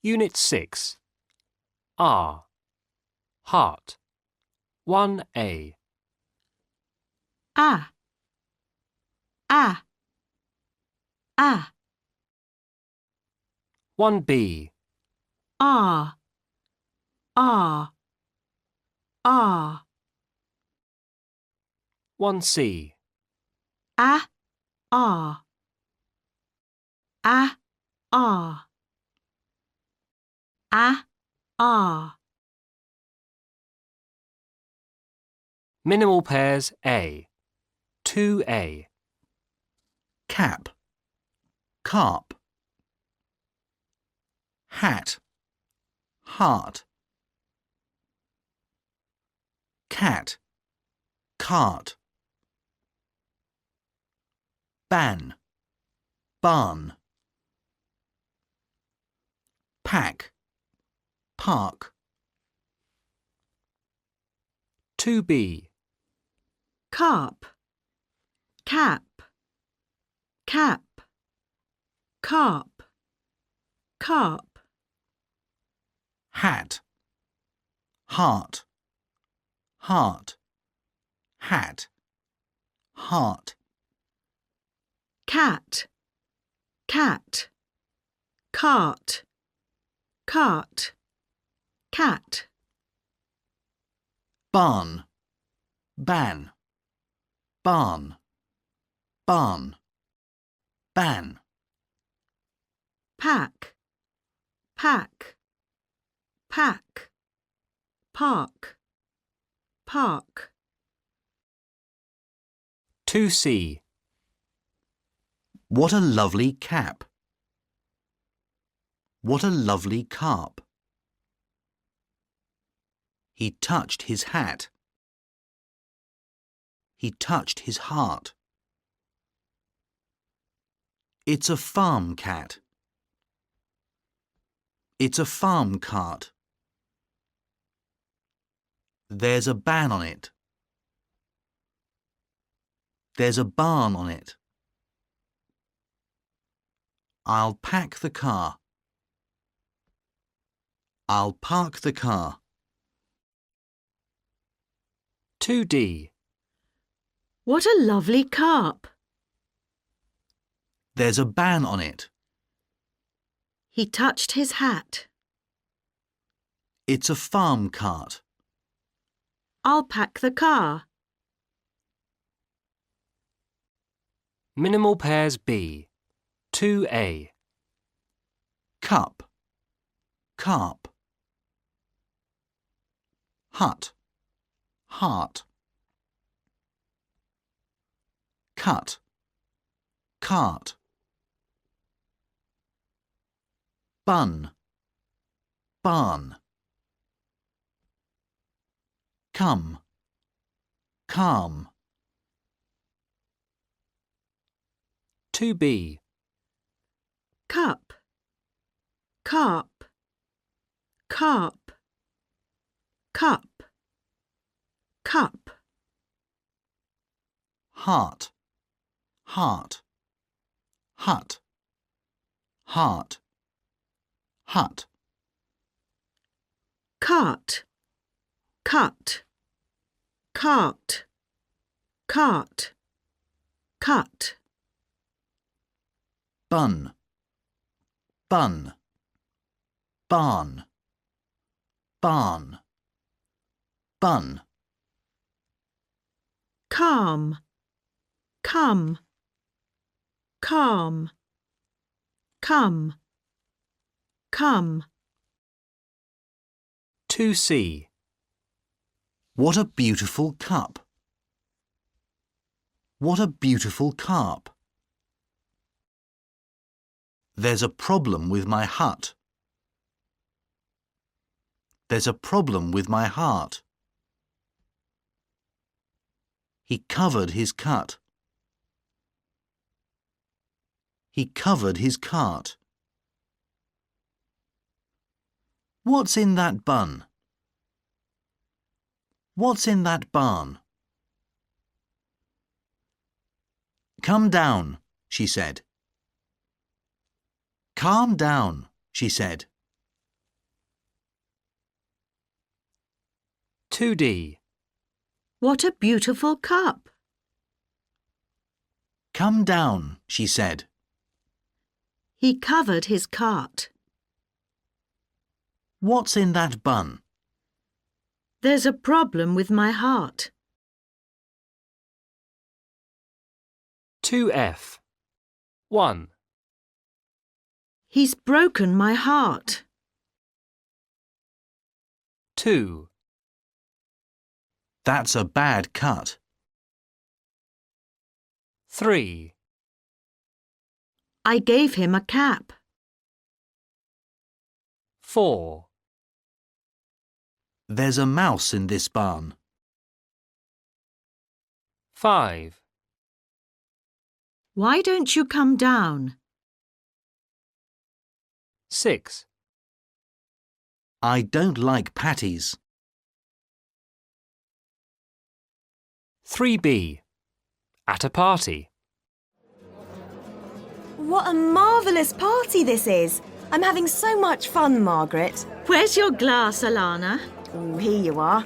Unit 6. R. Heart. 1A. A. A. A. 1B. R. R. R. 1C. A. R. A. R. A. R. Minimal pairs A. 2A. Cap, carp, hat, heart, cat, cart, ban, barn, pack, park. 2B. Carp. Cap. Cap. Carp. Carp. Hat, heart, heart, hat, heart. Cat. Cat. Cart. Cart. Cat. Barn, ban, barn, barn, ban. Pack. Pack. Pack. Park. Park. 2C. What a lovely cap. What a lovely carp. He touched his hat. He touched his heart. It's a farm cat. It's a farm cart. There's a ban on it. There's a barn on it. I'll pack the car. I'll park the car. 2D. What a lovely carp. There's a ban on it. He touched his hat. It's a farm cart. I'll pack the car. Minimal pairs B. 2A. Cup, carp, hut, heart, cut, cart, bun, barn, come, calm. 2B. Cup. Carp. Carp. Cup. Cup. Heart, heart, hut, heart, hut. Cart. Cut. Cart. Cart. Cut. Bun, bun, barn, barn, bun. Calm. Come. Calm. Come. Come. 2C. What a beautiful cup. What a beautiful carp. There's a problem with my hut. There's a problem with my heart. He covered his cut. He covered his cart. What's in that bun? What's in that barn? Come down, she said. Calm down, she said. 2D. What a beautiful cup. Come down, she said. He covered his cart. What's in that bun? There's a problem with my heart. 2F. 1. He's broken my heart. 2. That's a bad cut. 3. I gave him a cap. 4. There's a mouse in this barn. 5. Why don't you come down? 6. I don't like patties. 3B. At a party. What a marvellous party this is! I'm having so much fun, Margaret. Where's your glass, Alana? Oh, here you are.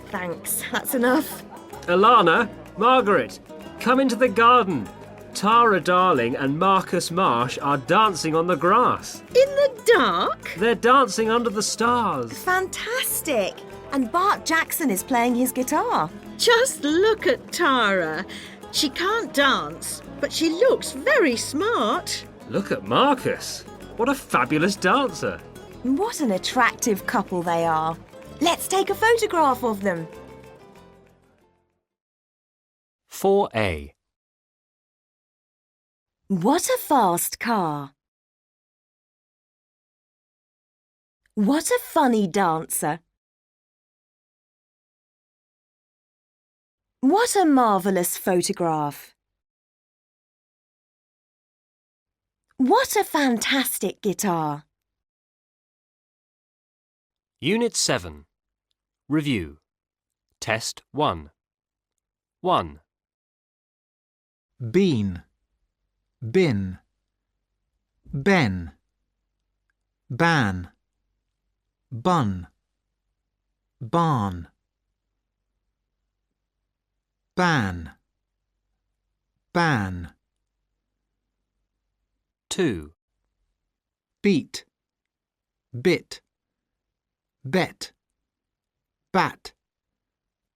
Thanks, that's enough. Alana, Margaret, come into the garden. Tara Darling and Marcus Marsh are dancing on the grass. In the dark? They're dancing under the stars. Fantastic! And Bart Jackson is playing his guitar. Just look at Tara. She can't dance, but she looks very smart. Look at Marcus. What a fabulous dancer. What an attractive couple they are. Let's take a photograph of them. 4A. What a fast car. What a funny dancer. What a marvellous photograph. What a fantastic guitar. Unit 7. Review. Test 1. 1. Bean, bin, ben, ban, bun, barn, ban, ban. 2. Beat, bit, bet, bat,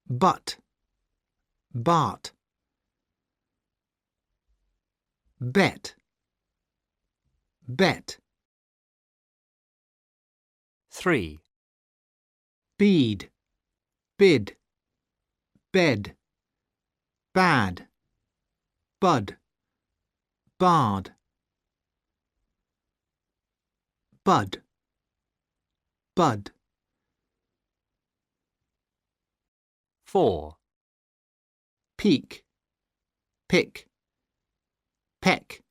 butt, bart, bet, bet. 3. Bead, bid, bed, bad, bud, bard, bud, bud. 4. Peak, pick, peck,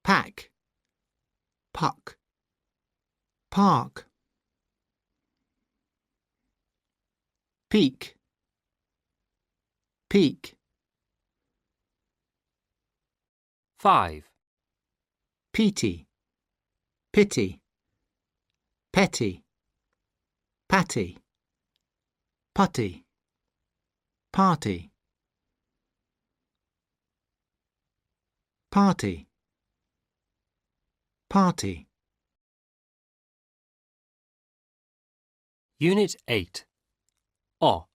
pack, puck, park. Peak, peak. 5. Peaty, pity, petty, patty, putty, party, party, party. Unit 8. O.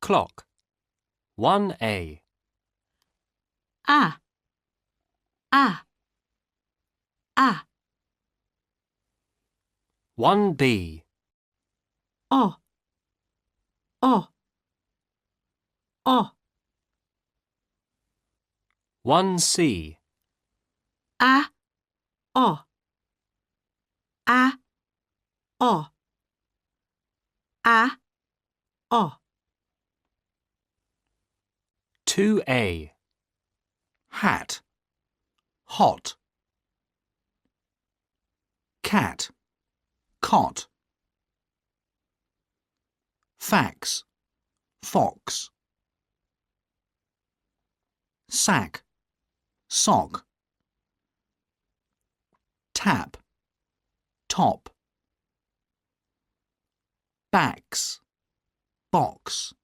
Clock. 1A. Ah, ah, ah. 1B. Oh, oh, oh. 1C. Ah, oh, ah, oh, ah, oh. 2A. Hat, hot. Cat, cot. Fax, fox. Sack, sock. tap, top. Backs, box.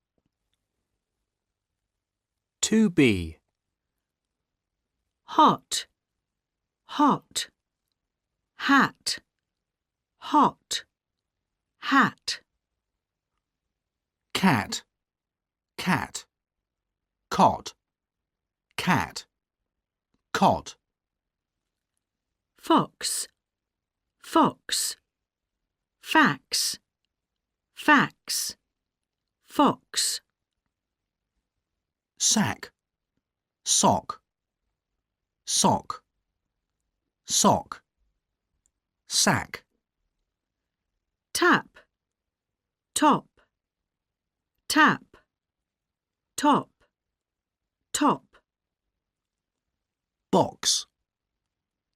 2B. Hot, hot. Hat, hot. Hat. Cat, cat. Cot, cat. Cot. Fox, fox. Fax, fax. Fox. Sack, sock. Sock, sock. Sack. Tap, top. Tap, top. Top. Box,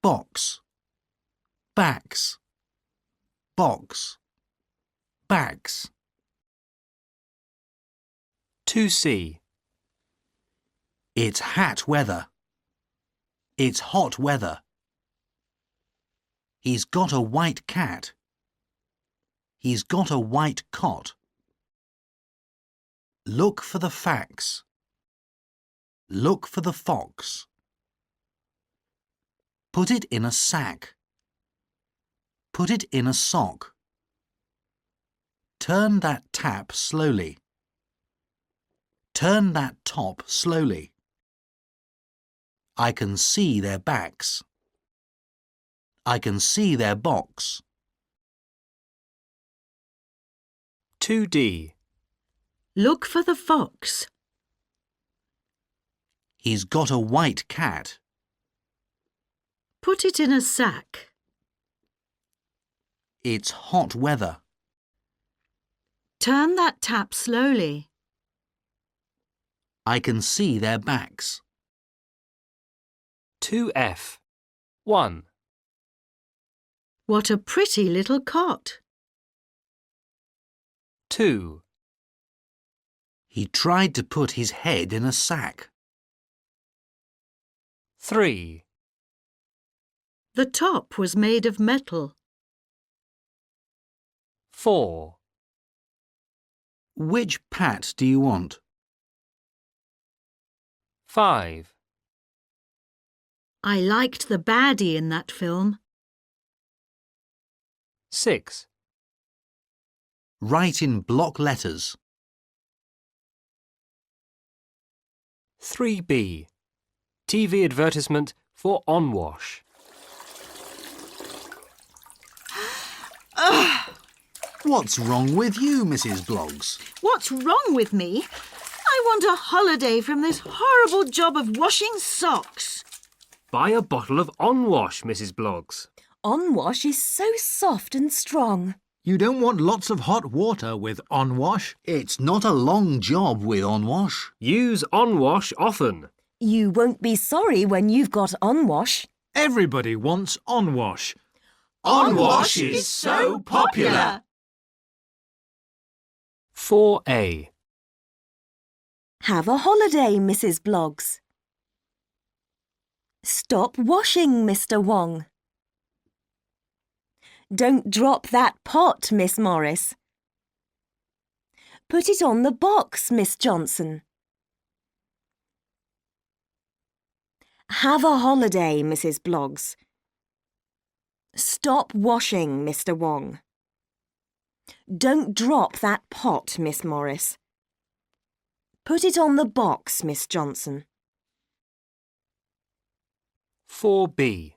box. Backs, box. Bags. 2C. It's hat weather. It's hot weather. He's got a white cat. He's got a white cot. Look for the facts. Look for the fox. Put it in a sack. Put it in a sock. Turn that tap slowly. Turn that top slowly. I can see their backs. I can see their box. 2D. Look for the fox. He's got a white cat. Put it in a sack. It's hot weather. Turn that tap slowly. I can see their backs. 2F. 1. What a pretty little cot. 2. He tried to put his head in a sack. 3. The top was made of metal. 4. Which Pat do you want? 5. I liked the baddie in that film. 6. Write in block letters. 3B. TV advertisement for on-wash. What's wrong with you, Mrs. Bloggs? What's wrong with me? I want a holiday from this horrible job of washing socks. Buy a bottle of on-wash, Mrs. Bloggs. On-wash is so soft and strong. You don't want lots of hot water with on-wash. It's not a long job with on-wash. Use on-wash often. You won't be sorry when you've got on-wash. Everybody wants on-wash. On-wash is so popular. 4A. Have a holiday, Mrs. Bloggs. Stop washing, Mr. Wong. Don't drop that pot, Miss Morris. Put it on the box, Miss Johnson. Have a holiday, Mrs. Bloggs. Stop washing, Mr. Wong. Don't drop that pot, Miss Morris. Put it on the box, Miss Johnson. 4B.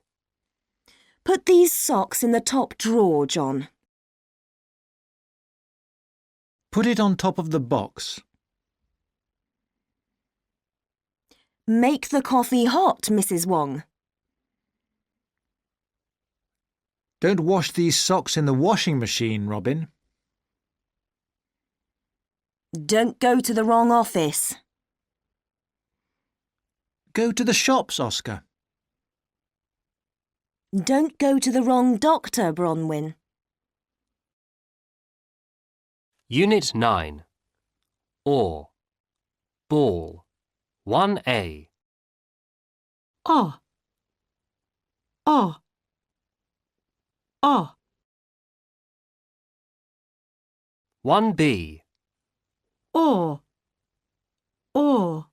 Put these socks in the top drawer, John. Put it on top of the box. Make the coffee hot, Mrs. Wong. Don't wash these socks in the washing machine, Robin. Don't go to the wrong office. Go to the shops, Oscar. Don't go to the wrong doctor, Bronwyn. Unit 9. Or. Ball. 1A. Oh. Oh. O. 1B. Or. Or.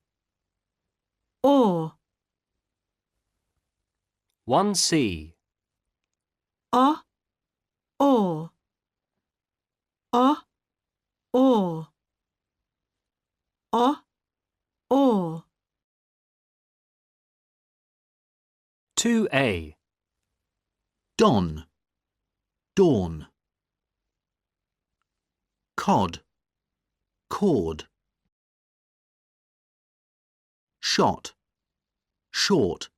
1C. O. Or. O. Or. O. Or. 2A. Don, dawn. Cod, cord. Shot, short.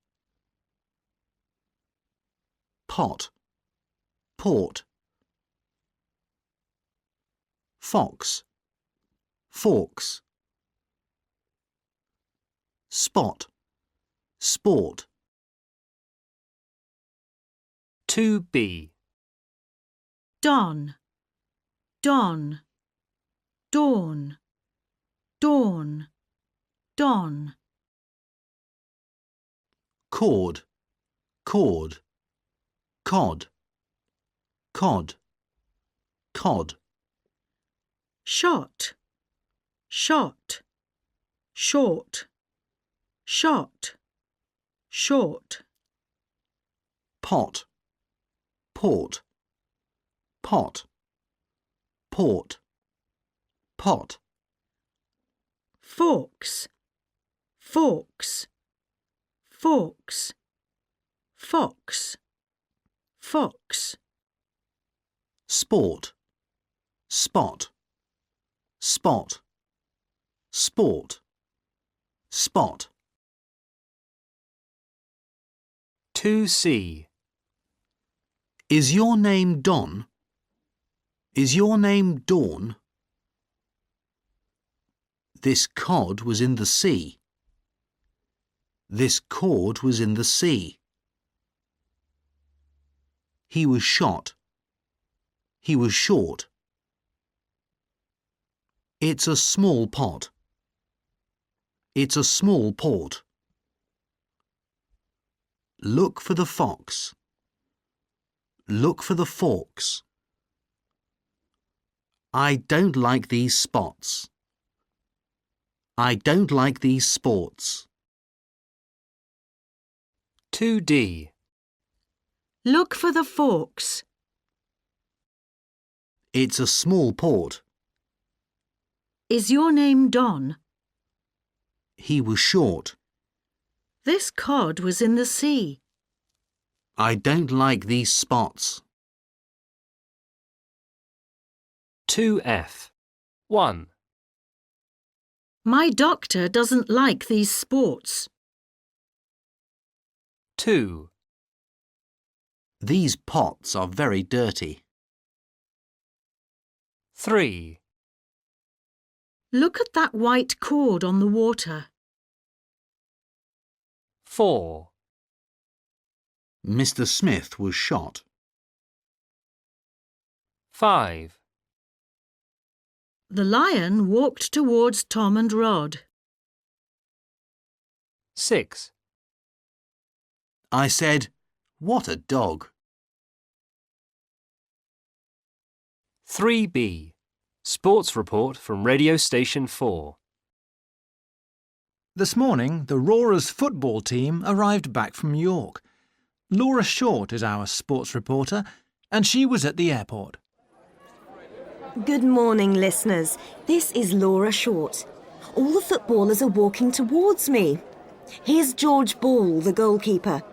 Pot, port. Fox, forks. Spot, sport. 2B. Don. Don. Dawn. Dawn. Don. Cord, cord. Cod, cod. Cod. Shot. Shot. Short. Shot. Short. Pot, port. Pot, port. Pot. Forks. Forks. Forks. Fox. Fox. Sport, spot. Spot, sport. Spot. 2C. Is your name Don? Is your name Dawn? This cod was in the sea. This cord was in the sea. He was shot. He was short. It's a small pot. It's a small port. Look for the fox. Look for the forks. I don't like these spots. I don't like these sports. 2D. Look for the forks. It's a small port. Is your name Don? He was short. This cod was in the sea. I don't like these spots. 2F. 1. My doctor doesn't like these sports. 2. These pots are very dirty. 3. Look at that white cord on the water. 4. Mr. Smith was shot. 5. The lion walked towards Tom and Rod. 6. I said, "What a dog." 3B. Sports report from radio station 4. This morning, the Roarers football team arrived back from York. Laura Short is our sports reporter, and she was at the airport. Good morning, listeners. This is Laura Short. All the footballers are walking towards me. Here's George Ball, the goalkeeper.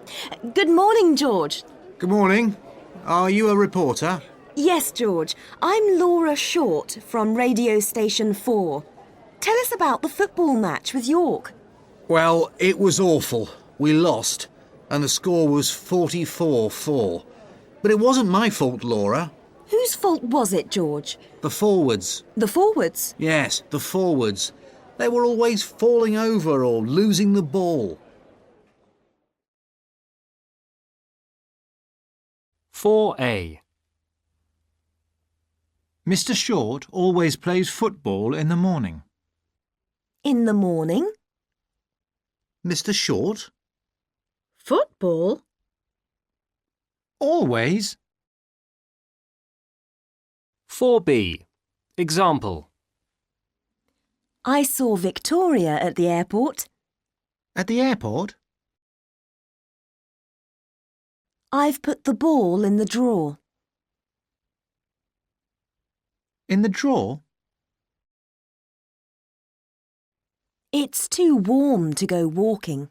Good morning, George. Good morning. Are you a reporter? Yes, George. I'm Laura Short from radio station 4. Tell us about the football match with York. Well, it was awful. We lost, and the score was 44-4. But it wasn't my fault, Laura. Whose fault was it, George? The forwards. The forwards? Yes, the forwards. They were always falling over or losing the ball. 4A. Mr. Short always plays football in the morning. In the morning? Mr. Short? Football? Always? 4B. Example. I saw Victoria at the airport. At the airport? I've put the ball in the drawer. In the drawer? It's too warm to go walking.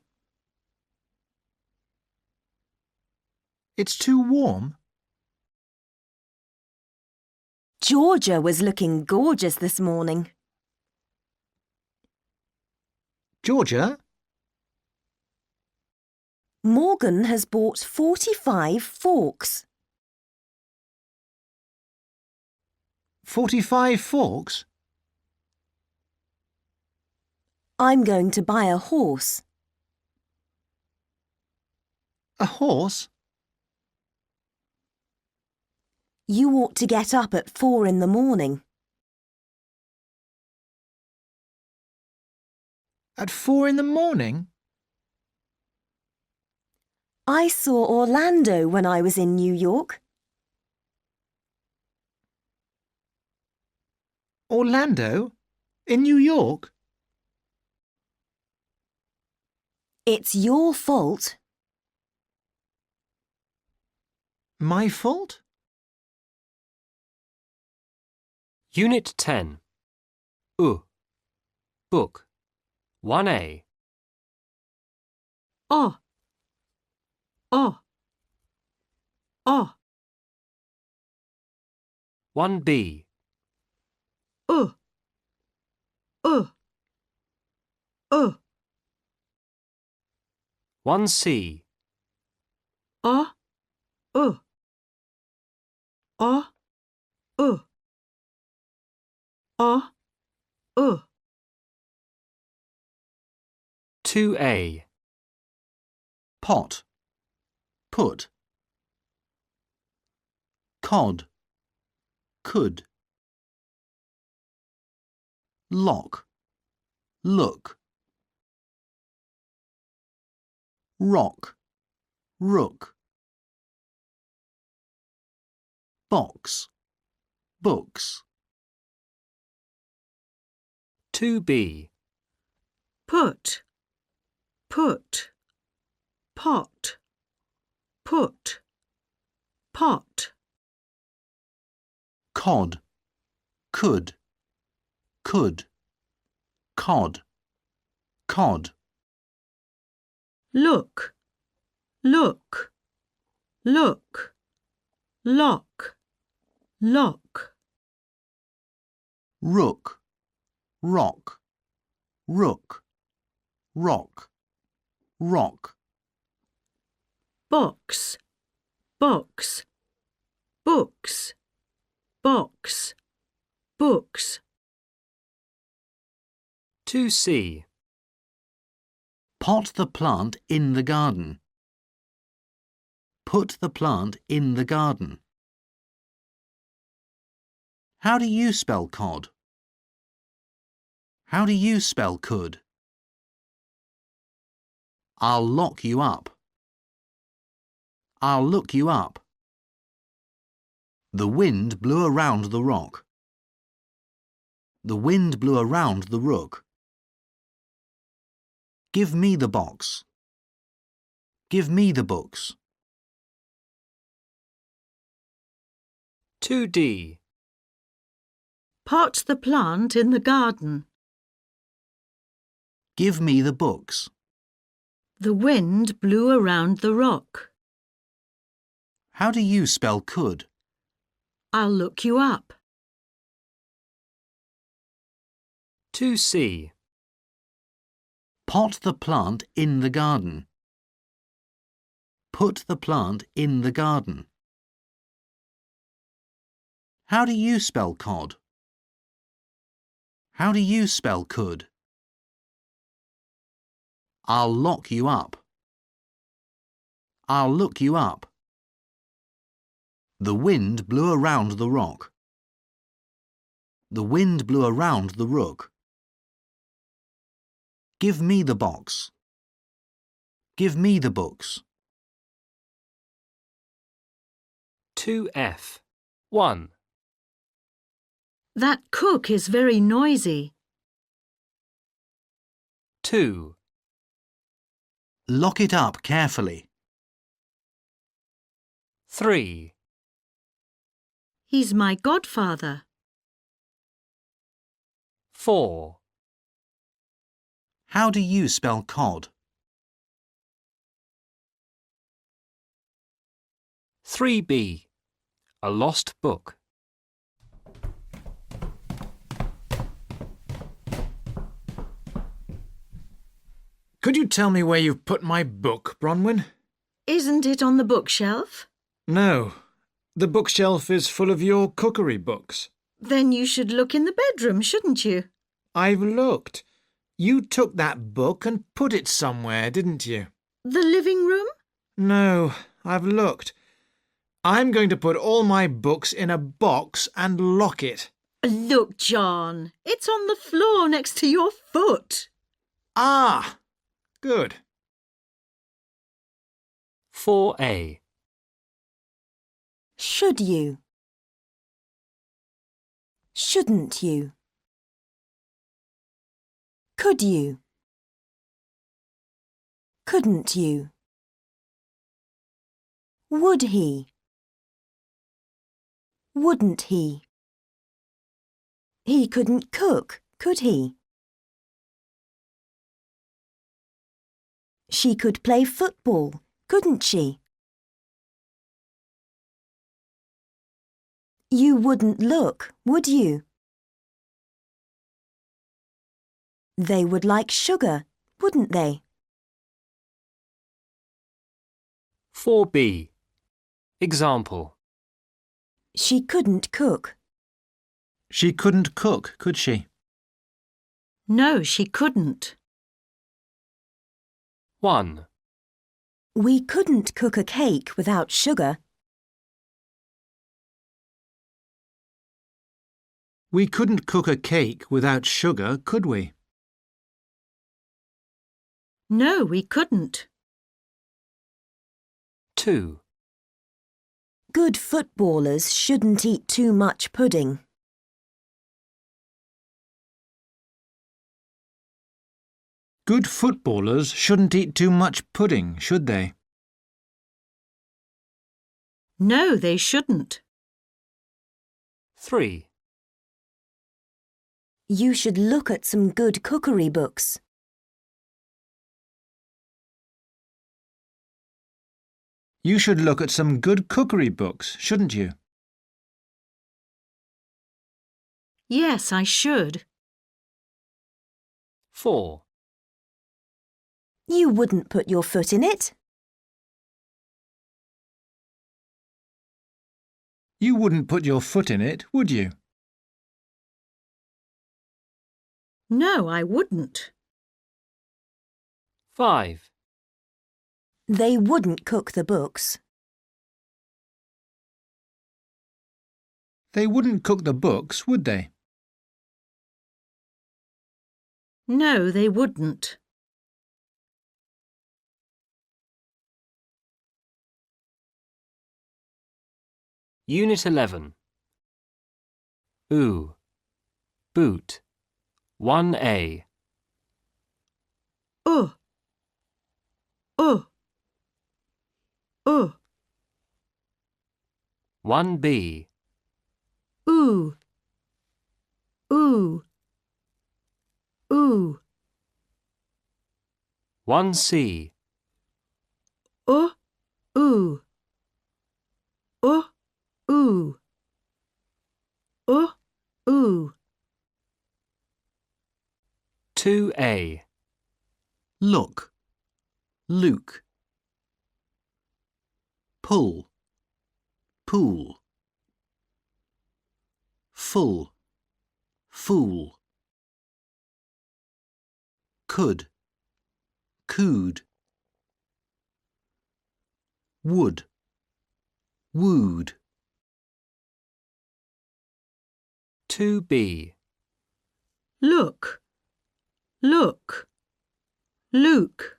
It's too warm? Georgia was looking gorgeous this morning. Georgia? Morgan has bought 45 forks. 45 forks? I'm going to buy a horse. A horse? You ought to get up at 4 in the morning. At 4 in the morning? I saw Orlando when I was in New York. Orlando? In New York? It's your fault. My fault? Unit 10. Book. 1A. Oh. 1B. 1C. 2A. pot, put, cod, could, lock, look, rock, rook, box, books, 2B. Put, pot, cod, could, cod, cod, look, lock, rook, rock, rook, rock, box, books, 2C. pot the plant in the garden, put the plant in the garden. How do you spell cod? How do you spell could? I'll lock you up. I'll look you up. The wind blew around the rock. The wind blew around the rook. Give me the box. Give me the books. 2D. pot the plant in the garden. Give me the books. The wind blew around the rock. How do you spell could? I'll look you up. 2C. Pot the plant in the garden. Put the plant in the garden. How do you spell cod? How do you spell could? I'll lock you up. I'll look you up. The wind blew around the rock. The wind blew around the rook. Give me the box. Give me the books. 2F. 1. That cook is very noisy. 2. Lock it up carefully. 3. He's my godfather. 4. How do you spell cod? 3b. A lost book. Could you tell me where you've put my book, Bronwyn? Isn't it on the bookshelf? No. The bookshelf is full of your cookery books. Then you should look in the bedroom, shouldn't you? I've looked. You took that book and put it somewhere, didn't you? The living room? No, I've looked. I'm going to put all my books in a box and lock it. Look, John, it's on the floor next to your foot. Ah! Good. 4a. Should you? Shouldn't you? Could you? Couldn't you? Would he? Wouldn't he? He couldn't cook, could he? She could play football, couldn't she? You wouldn't look, would you? They would like sugar, wouldn't they? 4b. Example. She couldn't cook. She couldn't cook, could she? No, she couldn't. 1. We couldn't cook a cake without sugar. We couldn't cook a cake without sugar, could we? No, we couldn't. 2. Good footballers shouldn't eat too much pudding. Good footballers shouldn't eat too much pudding, should they? No, they shouldn't. 3. You should look at some good cookery books. You should look at some good cookery books, shouldn't you? Yes, I should. 4. You wouldn't put your foot in it. You wouldn't put your foot in it, would you? No, I wouldn't. 5. They wouldn't cook the books. They wouldn't cook the books, would they? No, they wouldn't. Unit 11. Oo. Boot. 1a. Oh. Oh. Oh. 1b. Ooh. Ooh. Ooh. 1c. Oh. Ooh. Oh. Ooh. Oh. Ooh. 2a. Look. Luke. Pull. Pool. Full. Fool. Could. Cooed. Would. Wooed. 2b. Look. Look. Luke.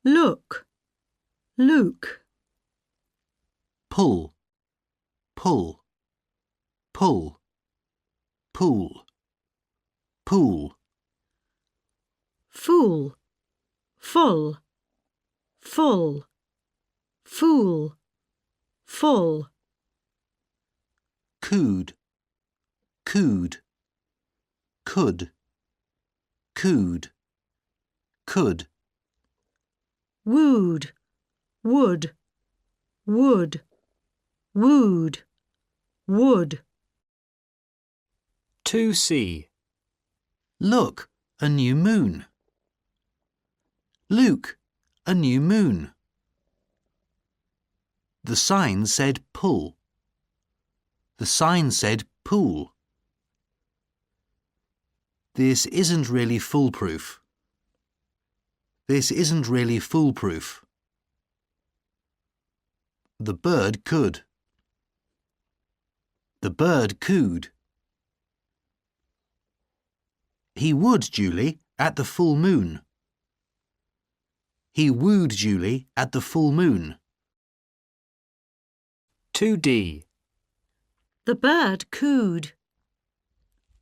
Look. Luke. Pull. Pull. Pull. pool, pool. Fool, full, full, fool, full. Cooed, cooed, could, cooed, could. Wooed, would, wood, wooed, would. 2C. Look, a new moon. Luke, a new moon. The sign said pull. The sign said pool. This isn't really foolproof. This isn't really foolproof. The bird could. The bird cooed. He would, Julie, at the full moon. He wooed Julie at the full moon. 2D. The bird cooed.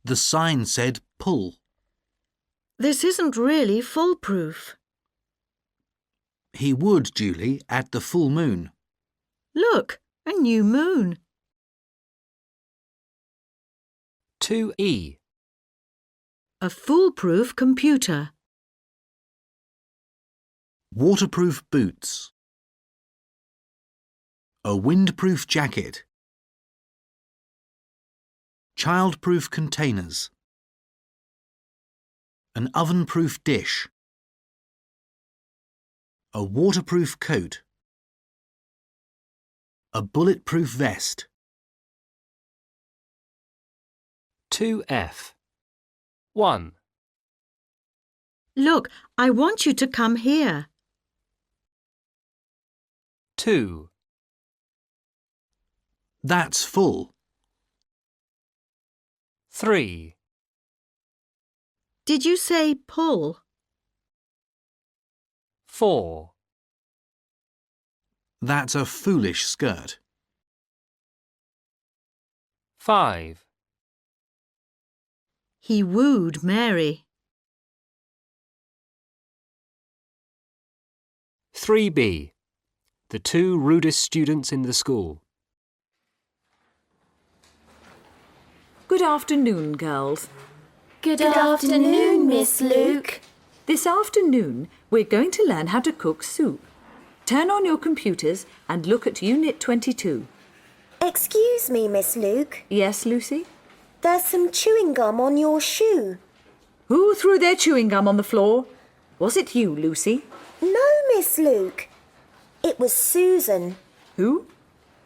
The sign said pull. This isn't really foolproof. He would, Julie, at the full moon. Look, a new moon. 2E. A foolproof computer. Waterproof boots. A windproof jacket. Childproof containers. An ovenproof dish. A waterproof coat. A bulletproof vest. 2F. 1. Look, I want you to come here. 2. That's full. 3. Did you say pull? 4. That's a foolish skirt. 5. He wooed Mary. 3B. The two rudest students in the school. Good afternoon, girls. Good afternoon, Miss Luke. This afternoon, we're going to learn how to cook soup. Turn on your computers and look at Unit 22. Excuse me, Miss Luke. Yes, Lucy? There's some chewing gum on your shoe. Who threw their chewing gum on the floor? Was it you, Lucy? No, Miss Luke. It was Susan. Who?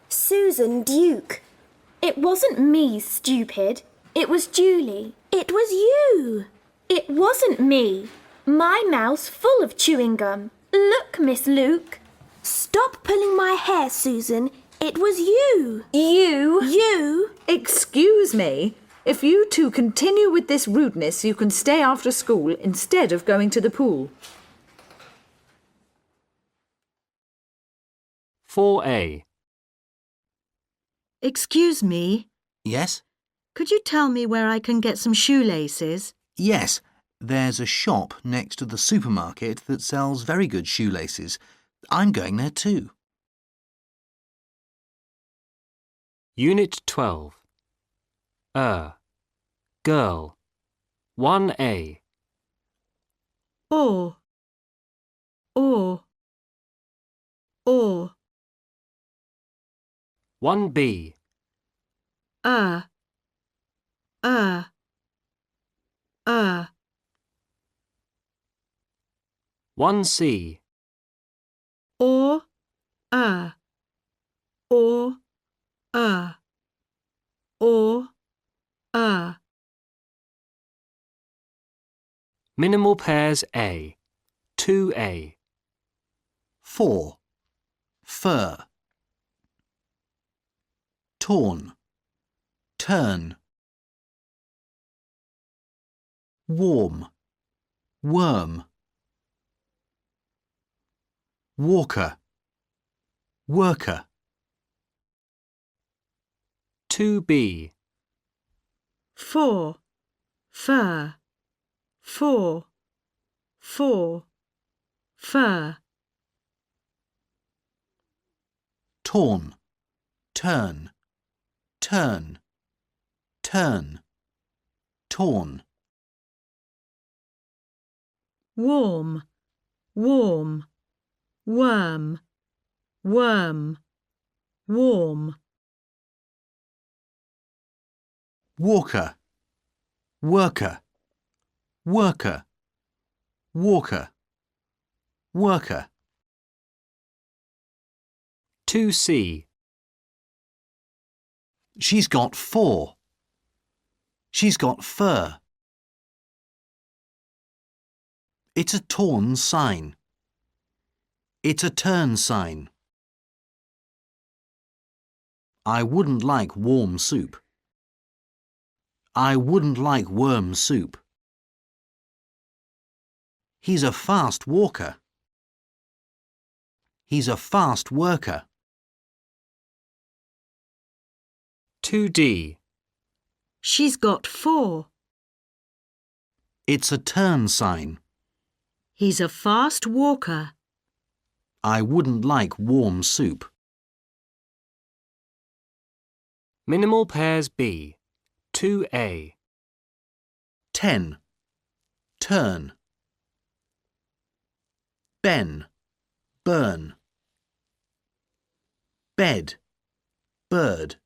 Susan Duke. It wasn't me, stupid. It was Julie. It was you. It wasn't me. My mouth's full of chewing gum. Look, Miss Luke. Stop pulling my hair, Susan. It was you. You? You? Excuse me. If you two continue with this rudeness, you can stay after school instead of going to the pool. 4A. Excuse me, Yes? could you tell me where I can get some shoelaces? Yes. There's a shop next to the supermarket that sells very good shoelaces. I'm going there too. Unit 12. Girl. 1A. Or. 1B. 1C. Or. Minimal pairs A. 2A. 4. Fur. Torn. Turn. Warm. Worm. Walker. Worker. 2B. for, fur, for, fur. Torn, turn, turn, turn, torn. Warm, warm, worm, worm, warm. Walker, worker, worker, walker, worker. 2C. She's got 4. She's got fur. It's a torn sign. It's a turn sign. I wouldn't like warm soup. I wouldn't like worm soup. He's a fast walker. He's a fast worker. 2D. She's got 4. It's a turn sign. He's a fast walker. I wouldn't like warm soup. Minimal pairs B. 2A. 10. Turn. Ben. Burn. Bed. Bird.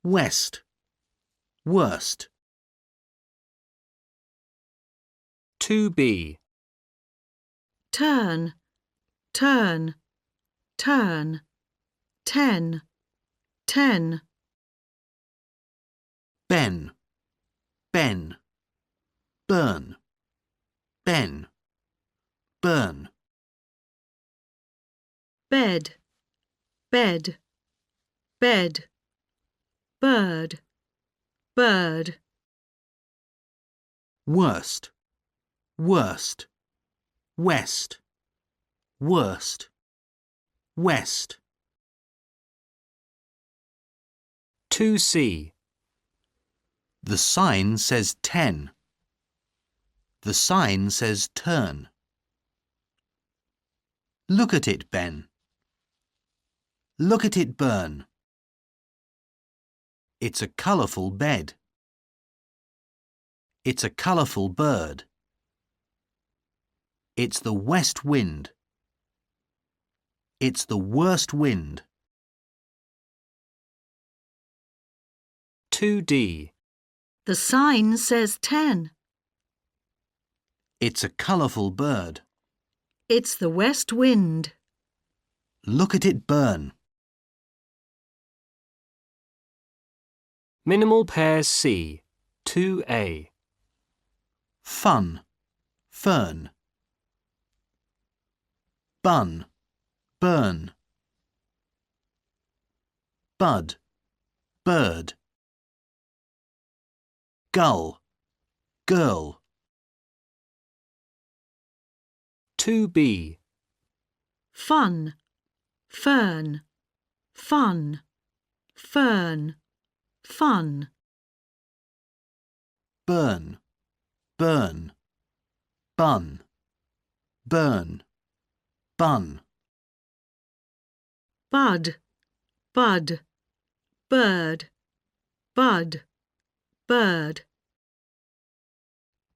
West. Worst. 2B. Turn, turn, turn. 10, 10. Ben. Ben. Burn. Ben. Burn. Bed, bed, bed. Bird, bird. Worst. Worst. West. Worst. West. 2C. The sign says 10. The sign says turn. Look at it, Ben. Look at it burn. It's a colourful bed. It's a colourful bird. It's the west wind. It's the worst wind. 2D. The sign says 10. It's a colourful bird. It's the west wind. Look at it burn. Minimal pairs C. 2A. Fun. Fern. Bun. Burn. Bud. Bird. Gull. Girl. 2B. Fun, fern, fun, fern, fun. Burn. Burn. Bun. Burn. Bun. Bud, bud, bird, bud, bird.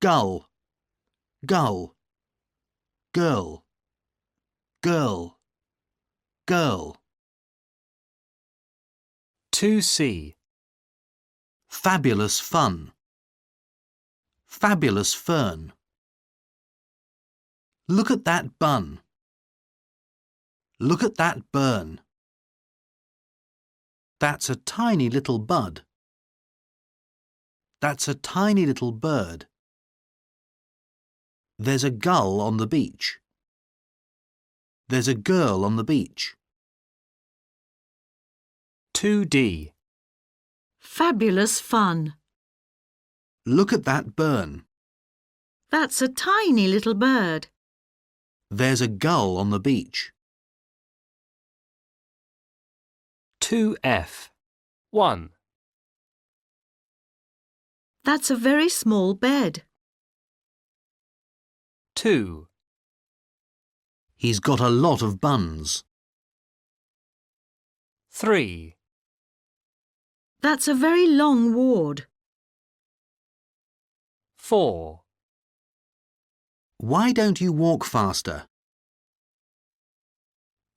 Gull. Gull. Girl. Girl. Girl. 2C. Fabulous fun. Fabulous fern. Look at that bun. Look at that burn. That's a tiny little bud. That's a tiny little bird. There's a gull on the beach. There's a girl on the beach. 2D. Fabulous fun. Look at that burn. That's a tiny little bird. There's a gull on the beach. 2F. 1. That's a very small bed. 2. He's got a lot of buns. 3. That's a very long ward. 4. Why don't you walk faster?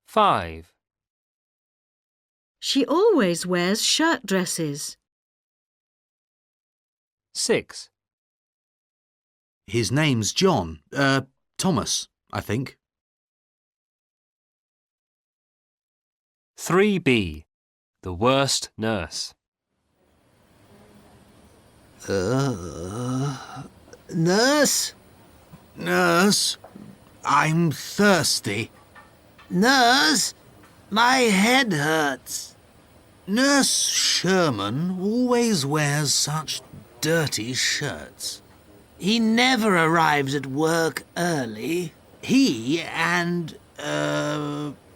5. She always wears shirt dresses. 6. His name's John. Thomas, I think. 3b. The worst nurse. Nurse? Nurse, I'm thirsty. Nurse? My head hurts. Nurse Sherman always wears such dirty shirts. He never arrives at work early. He and,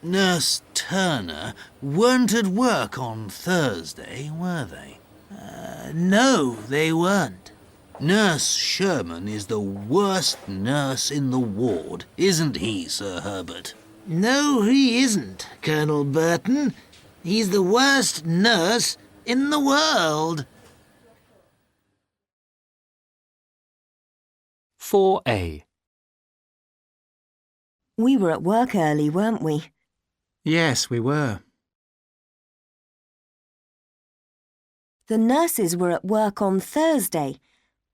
Nurse Turner weren't at work on Thursday, were they? No, they weren't. Nurse Sherman is the worst nurse in the ward, isn't he, Sir Herbert? No, he isn't, Colonel Burton. He's the worst nurse in the world. 4a. We were at work early, weren't we? Yes, we were. The nurses were at work on Thursday,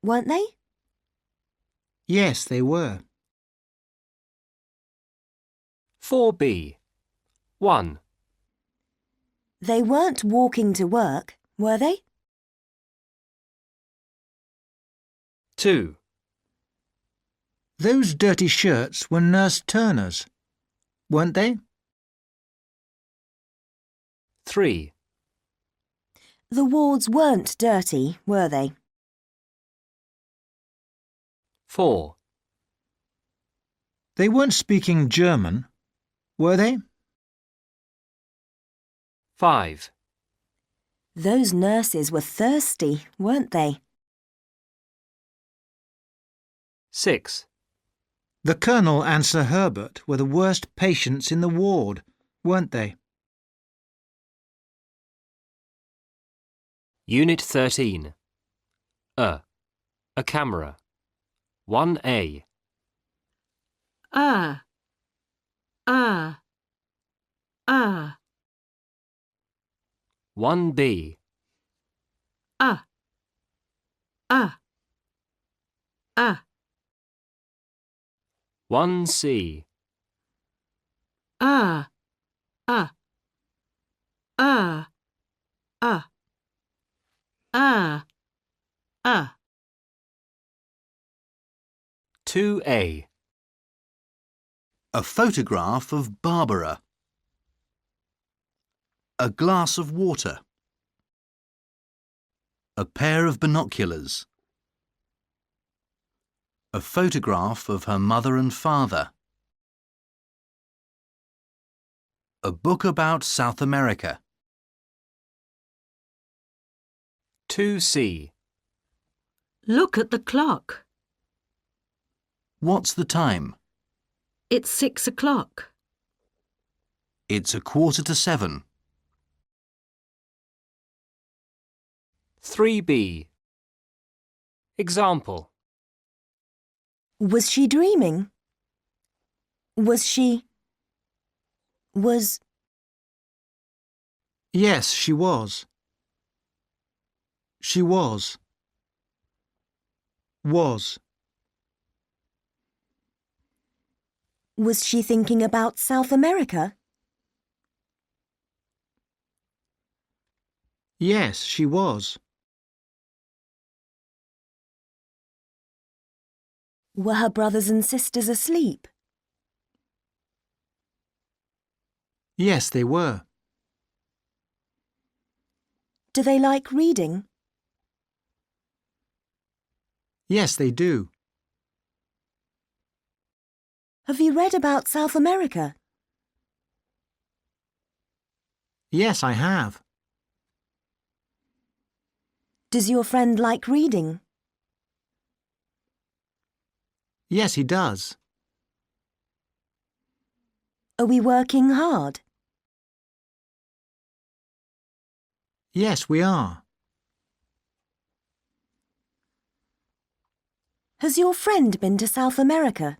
weren't they? Yes, they were. 4b. 1. They weren't walking to work, were they? 2. Those dirty shirts were Nurse Turner's, weren't they? 3. The wards weren't dirty, were they? 4. They weren't speaking German, were they? 5. Those nurses were thirsty, weren't they? 6. The Colonel and Sir Herbert were the worst patients in the ward, weren't they? Unit 13. A camera. 1a. 1b. 1c. 2a. A photograph of Barbara. A glass of water. A pair of binoculars. A photograph of her mother and father. A book about South America. 2c. Look at the clock. What's the time? It's 6 o'clock. It's 6:45. 3b. Example. Was she dreaming? Was... Yes, she was. She was. Was. Was she thinking about South America? Yes, she was. Were her brothers and sisters asleep? Yes, they were. Do they like reading? Yes, they do. Have you read about South America? Yes, I have. Does your friend like reading? Yes, he does. Are we working hard? Yes, we are. Has your friend been to South America?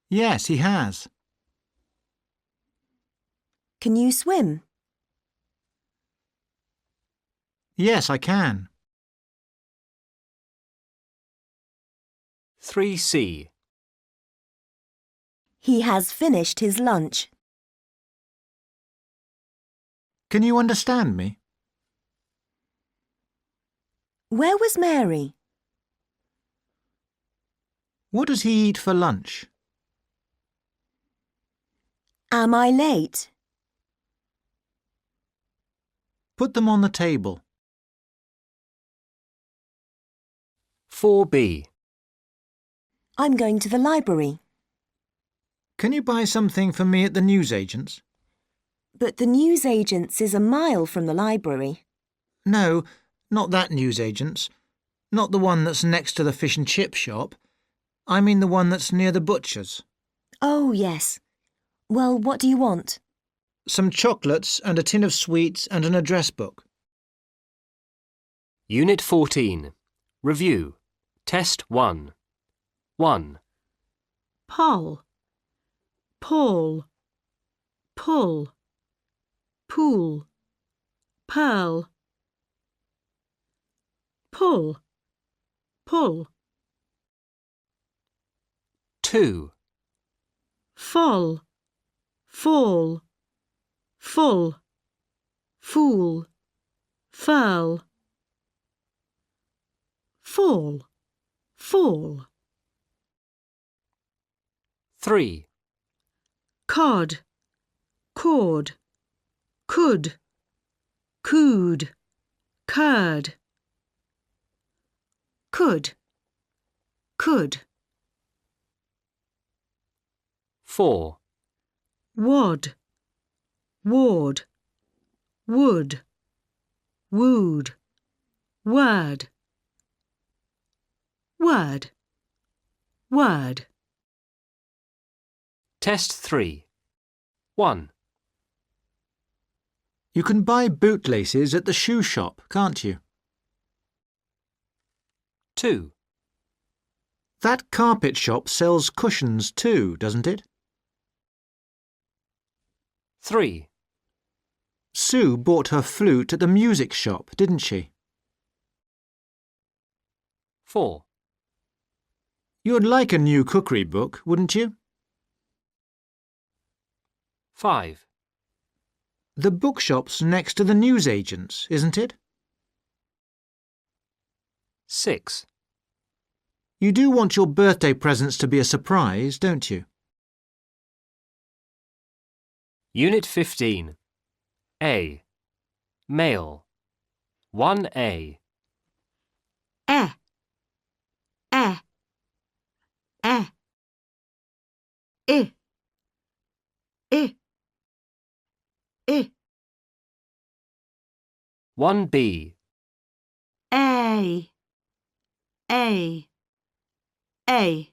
Yes, he has. Can you swim? Yes, I can. 3C. He has finished his lunch. Can you understand me? Where was Mary? What does he eat for lunch? Am I late? Put them on the table. 4B. I'm going to the library. Can you buy something for me at the newsagent's? But the newsagent's is a mile from the library. No, not that newsagent's. Not the one that's next to the fish and chip shop. I mean the one that's near the butcher's. Oh, yes. Well, what do you want? Some chocolates and a tin of sweets and an address book. Unit 14. Review. Test 1. 1. Poll, Paul, pull, pool, pearl. Pull, pull. 2. Fall, fall, full, fool, furl. Fall, fall. 3. Cod, cord, could, cooed, curd. Could, could. 4. Wad, ward, would, wooed, word. Word, word. Test 3. 1. You can buy bootlaces at the shoe shop, can't you? 2. That carpet shop sells cushions too, doesn't it? 3. Sue bought her flute at the music shop, didn't she? 4. You'd like a new cookery book, wouldn't you? 5. The bookshop's next to the newsagent's, isn't it? 6. You do want your birthday presents to be a surprise, don't you? Unit 15. A. Male. 1A. Eh, eh, eh. I, I, I. 1B. A, A, A.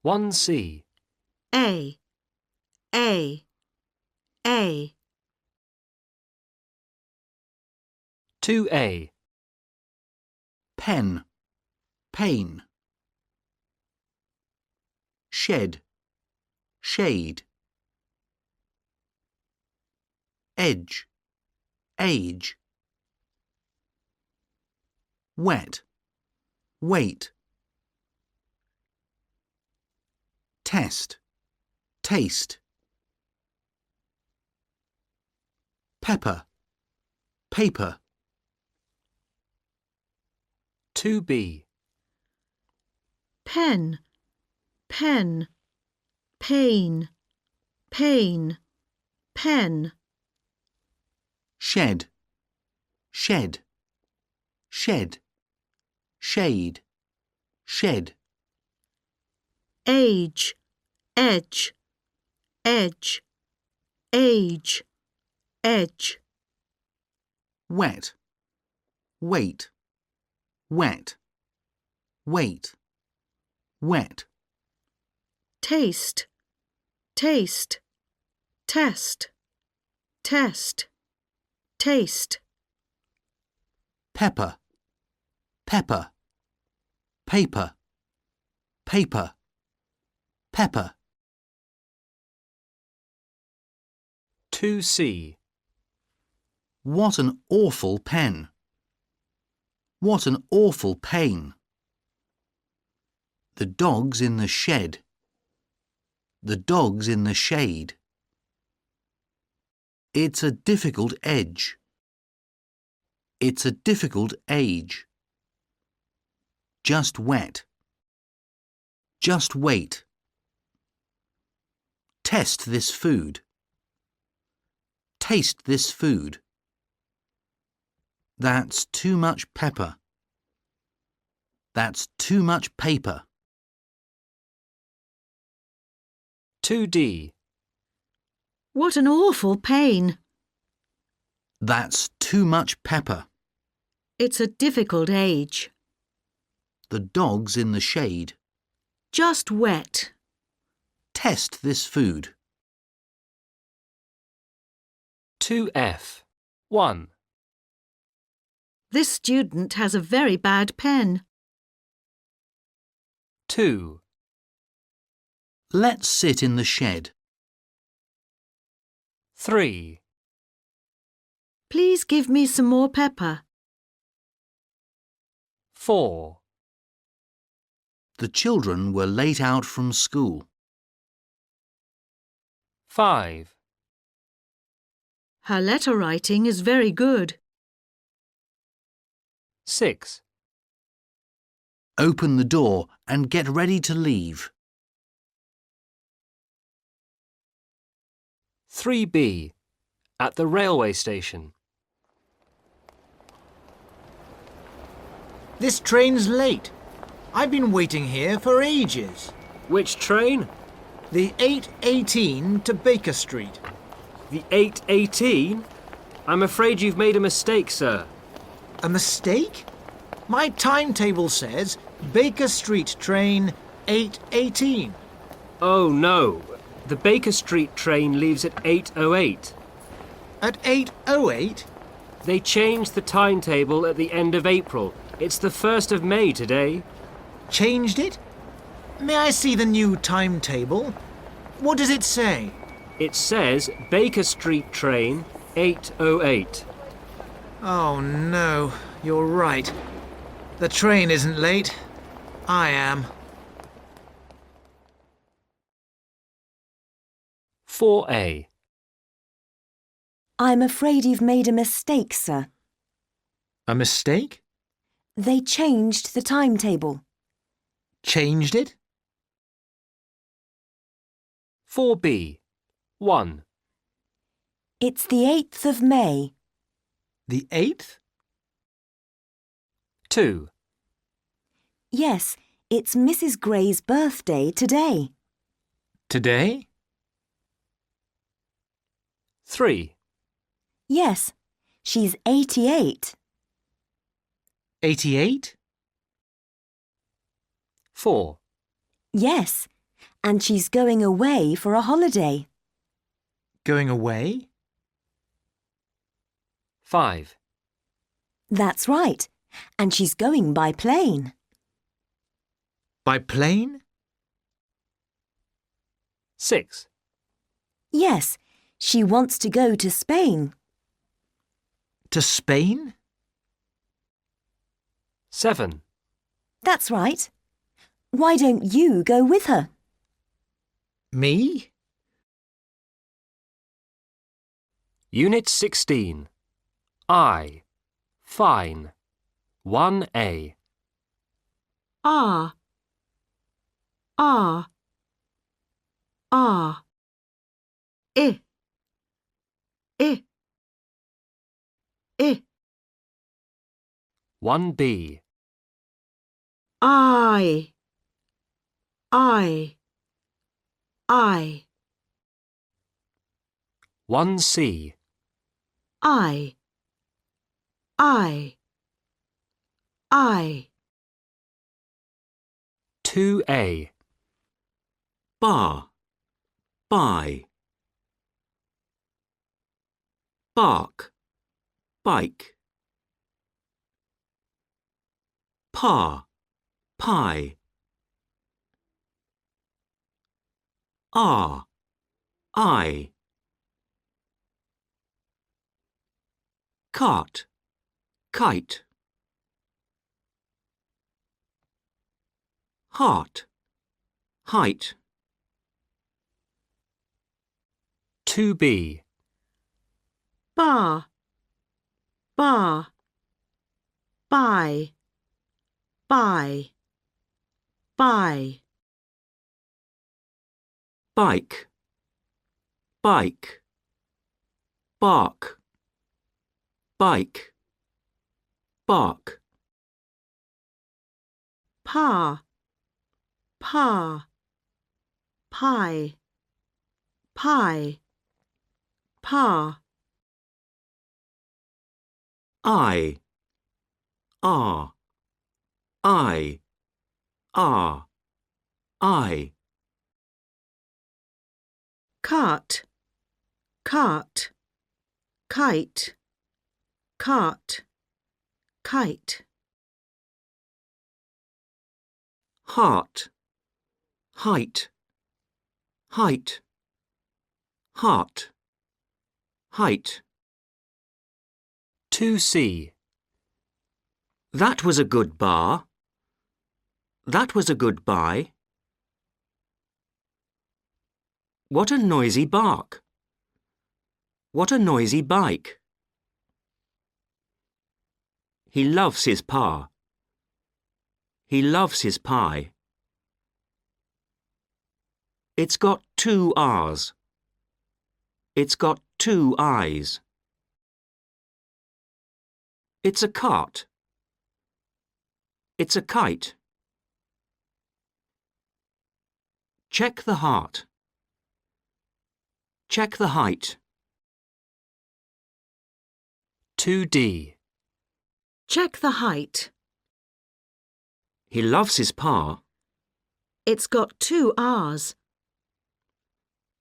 1C. A, A, A. 2A. pen, pain. Shed, shade. Edge, age. Wet, wait. Test, taste. Pepper, paper. 2B. Pen, pen, pain, pain, pen. Shed, shed. Shed, shade, shed. Age, edge, edge, age, edge. wet, wait, wet, wait, wet. Taste, taste, test, test, taste. Pepper, pepper, paper, paper, pepper. 2C. What an awful pen. What an awful pain. The dog's in the shed. The dog's in the shade. It's a difficult edge. It's a difficult age. Just wet. Just wait. Test this food. Taste this food. That's too much pepper. That's too much paper. 2D. What an awful pain. That's too much pepper. It's a difficult age. The dog's in the shade. Just wet. Test this food. 2F. 1. This student has a very bad pen. 2. Let's sit in the shed. 3. Please give me some more pepper. 4. The children were late out from school. 5. Her letter writing is very good. 6. Open the door and get ready to leave. 3B. At the railway station. This train's late. I've been waiting here for ages. Which train? The 8:18 to Baker Street. The 8:18? I'm afraid you've made a mistake, sir. A mistake? My timetable says Baker Street train 8:18. Oh, no. The Baker Street train leaves at 8:08. At 8:08? They changed the timetable at the end of April. It's the 1st of May today. Changed it? May I see the new timetable? What does it say? It says Baker Street train 8:08. Oh no, you're right. The train isn't late. I am. 4A. I'm afraid you've made a mistake, sir. A mistake? They changed the timetable. Changed it? 4B. 1. It's the 8th of May. The 8th? 2. Yes, it's Mrs. Gray's birthday today. Today? 3. Yes, she's 88. 88? 4. Yes, and she's going away for a holiday. Going away? 5. That's right, and she's going by plane. By plane? 6. Yes, she wants to go to Spain. To Spain? 7. That's right. Why don't you go with her? Me? Unit 16. I. Fine. 1A. Ah. Ah. Ah. I. I. I. 1B. I. 1C. I. I. 2A. Bar, buy. Bark, bike. Pa, pie. I. Cart, kite. Heart, height. 2B. Bar. Buy. Bike, bike. Bark, bike, bark. Pa, pie, pa. I. Cart, kite, cart, kite. Heart, height, height. Heart, height. 2C. That was a good bar. That was a good buy. What a noisy bark. What a noisy bike. He loves his pa. He loves his pie. It's got 2 R's. It's got 2 eyes. It's a cart. It's a kite. Check the heart. Check the height. 2D. Check the height. He loves his pa. It's got 2 R's.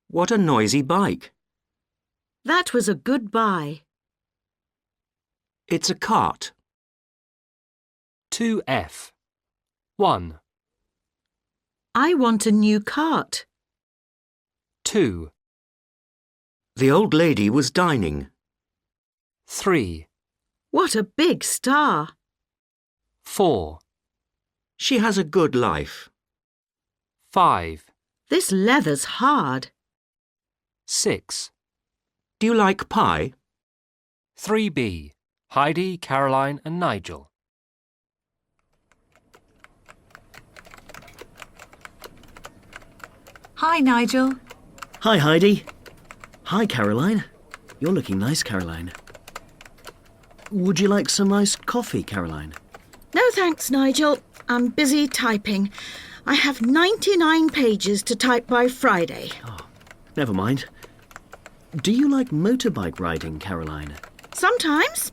What a noisy bike. That was a good buy. It's a cart. 2F. 1. I want a new cart. 2. The old lady was dining. 3. What a big star. 4. She has a good life. 5. This leather's hard. 6. Do you like pie? 3B. Heidi, Caroline and Nigel. Hi, Nigel. Hi, Heidi. Hi, Caroline. You're looking nice, Caroline. Would you like some iced coffee, Caroline? No thanks, Nigel. I'm busy typing. I have 99 pages to type by Friday. Oh, never mind. Do you like motorbike riding, Caroline? Sometimes.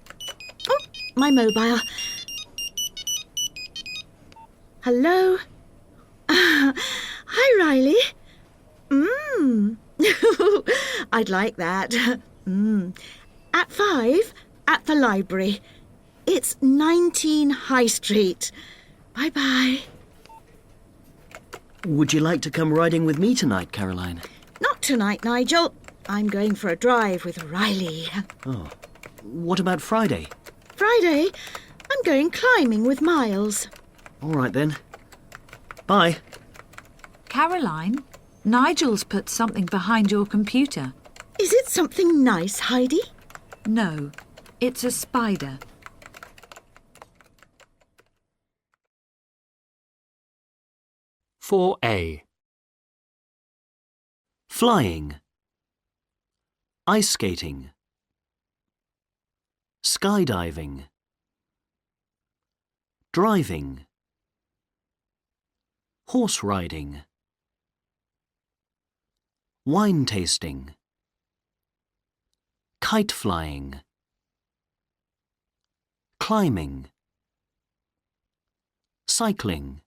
Oh, my mobile. Hello? Hi, Riley. I'd like that. At 5, at the library. It's 19 High Street. Bye-bye. Would you like to come riding with me tonight, Caroline? Not tonight, Nigel. I'm going for a drive with Riley. Oh. What about Friday? Friday? I'm going climbing with Miles. All right, then. Bye. Caroline, Nigel's put something behind your computer. Is it something nice, Heidi? No, it's a spider. (4A). Flying. Ice skating. Skydiving. Driving. Horse riding. Wine tasting. Kite flying. climbing, cycling,